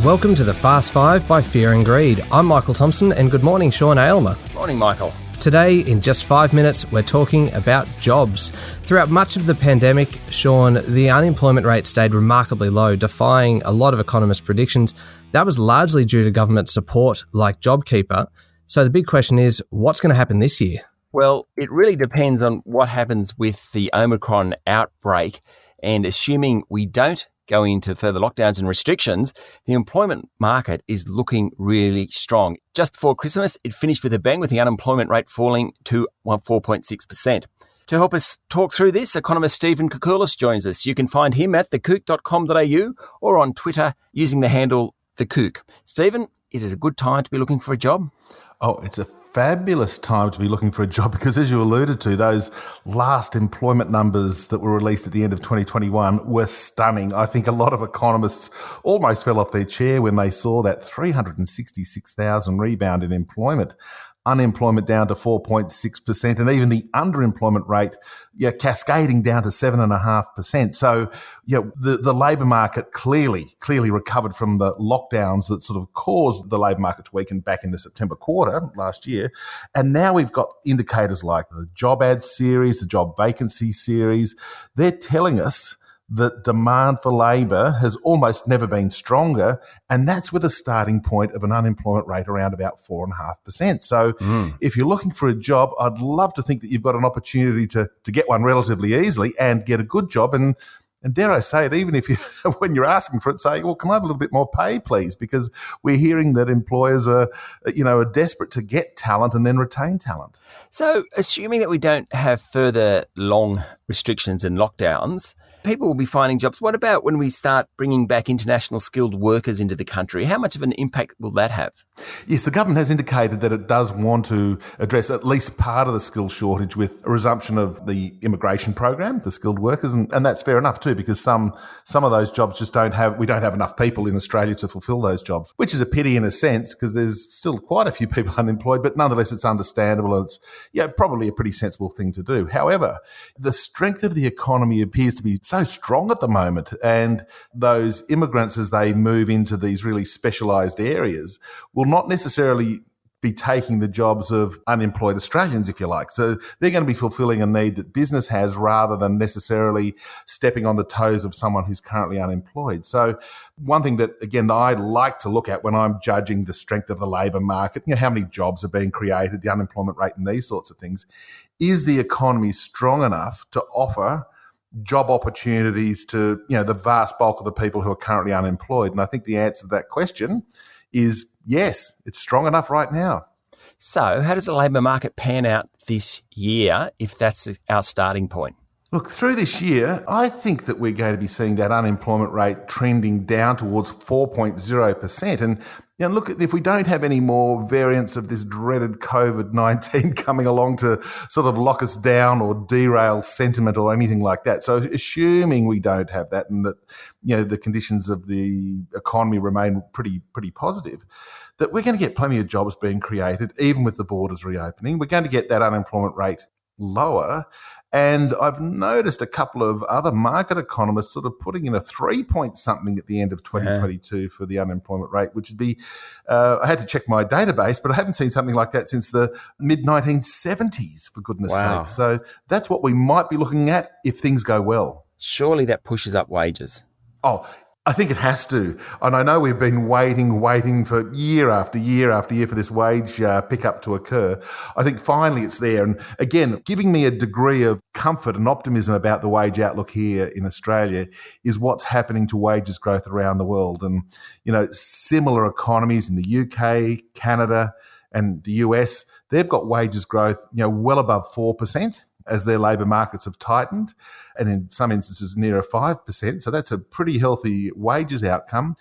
Welcome to the Fast Five by Fear and Greed. I'm Michael Thompson, and good morning, Sean Aylmer. Morning, Michael. Today, in just 5 minutes, we're talking about jobs. Throughout much of the pandemic, Sean, the unemployment rate stayed remarkably low, defying a lot of economists' predictions. That was largely due to government support like JobKeeper. So the big question is, what's going to happen this year? Well, it really depends on what happens with the Omicron outbreak. And assuming we don't go into further lockdowns and restrictions, the employment market is looking really strong. Just before Christmas, it finished with a bang, with the unemployment rate falling to 4.6%. To help us talk through this, economist Stephen Koukoulas joins us. You can find him at thekook.com.au or on Twitter using the handle thekook. Stephen, is it a good time to be looking for a job? Oh, it's a fabulous time to be looking for a job because, as you alluded to, those last employment numbers that were released at the end of 2021 were stunning. I think a lot of economists almost fell off their chair when they saw that 366,000 rebound in employment. Unemployment down to 4.6%, and even the underemployment rate cascading down to 7.5%. So the labour market clearly recovered from the lockdowns that sort of caused the labour market to weaken back in the September quarter last year. And now we've got indicators like the job ad series, the job vacancy series. They're telling us that demand for labour has almost never been stronger, and that's with a starting point of an unemployment rate around about 4.5%. So if you're looking for a job, I'd love to think that you've got an opportunity to get one relatively easily and get a good job. And dare I say it, even if you, when you're asking for it, say, well, can I have a little bit more pay, please? Because we're hearing that employers are desperate to get talent and then retain talent. So assuming that we don't have further long restrictions and lockdowns, people will be finding jobs. What about when we start bringing back international skilled workers into the country? How much of an impact will that have? Yes, the government has indicated that it does want to address at least part of the skills shortage with a resumption of the immigration program for skilled workers. And that's fair enough too, because some of those jobs we don't have enough people in Australia to fulfill those jobs, which is a pity in a sense because there's still quite a few people unemployed, but nonetheless it's understandable and it's probably a pretty sensible thing to do. However, the strength of the economy appears to be so strong at the moment, and those immigrants, as they move into these really specialised areas, will not necessarily be taking the jobs of unemployed Australians, if you like. So they're going to be fulfilling a need that business has rather than necessarily stepping on the toes of someone who's currently unemployed. So one thing that, again, I like to look at when I'm judging the strength of the labour market, how many jobs are being created, the unemployment rate and these sorts of things, is the economy strong enough to offer job opportunities to, the vast bulk of the people who are currently unemployed? And I think the answer to that question is yes, it's strong enough right now. So how does the labour market pan out this year if that's our starting point? Look, through this year, I think that we're going to be seeing that unemployment rate trending down towards 4.0%. And look, if we don't have any more variants of this dreaded COVID-19 coming along to sort of lock us down or derail sentiment or anything like that. So assuming we don't have that and that, the conditions of the economy remain pretty positive, that we're going to get plenty of jobs being created, even with the borders reopening. We're going to get that unemployment rate lower. And I've noticed a couple of other market economists sort of putting in a 3-point something at the end of 2022 for the unemployment rate, which would be, I had to check my database, but I haven't seen something like that since the mid-1970s, for goodness sake. So that's what we might be looking at if things go well. Surely that pushes up wages. Oh, I think it has to. And I know we've been waiting for year after year after year for this wage pickup to occur. I think finally it's there. And again, giving me a degree of comfort and optimism about the wage outlook here in Australia is what's happening to wages growth around the world. And, similar economies in the UK, Canada, and the US, they've got wages growth, well above 4%. As their labour markets have tightened, and in some instances nearer 5%. So that's a pretty healthy wages outcome.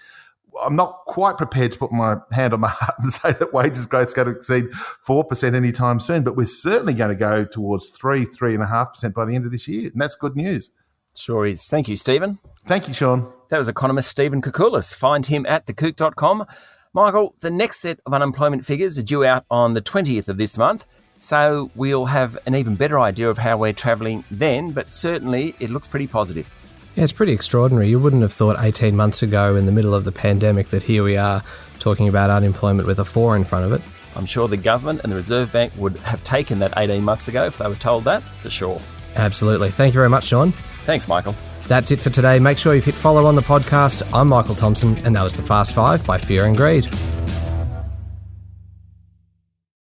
I'm not quite prepared to put my hand on my heart and say that wages growth is going to exceed 4% anytime soon, but we're certainly going to go towards 3.5% by the end of this year, and that's good news. Sure is. Thank you, Stephen. Thank you, Sean. That was economist Stephen Koukoulas. Find him at thekook.com. Michael, the next set of unemployment figures are due out on the 20th of this month. So we'll have an even better idea of how we're travelling then, but certainly it looks pretty positive. Yeah, it's pretty extraordinary. You wouldn't have thought 18 months ago in the middle of the pandemic that here we are talking about unemployment with a 4 in front of it. I'm sure the government and the Reserve Bank would have taken that 18 months ago if they were told that, for sure. Absolutely. Thank you very much, Sean. Thanks, Michael. That's it for today. Make sure you've hit follow on the podcast. I'm Michael Thompson, and that was The Fast Five by Fear and Greed.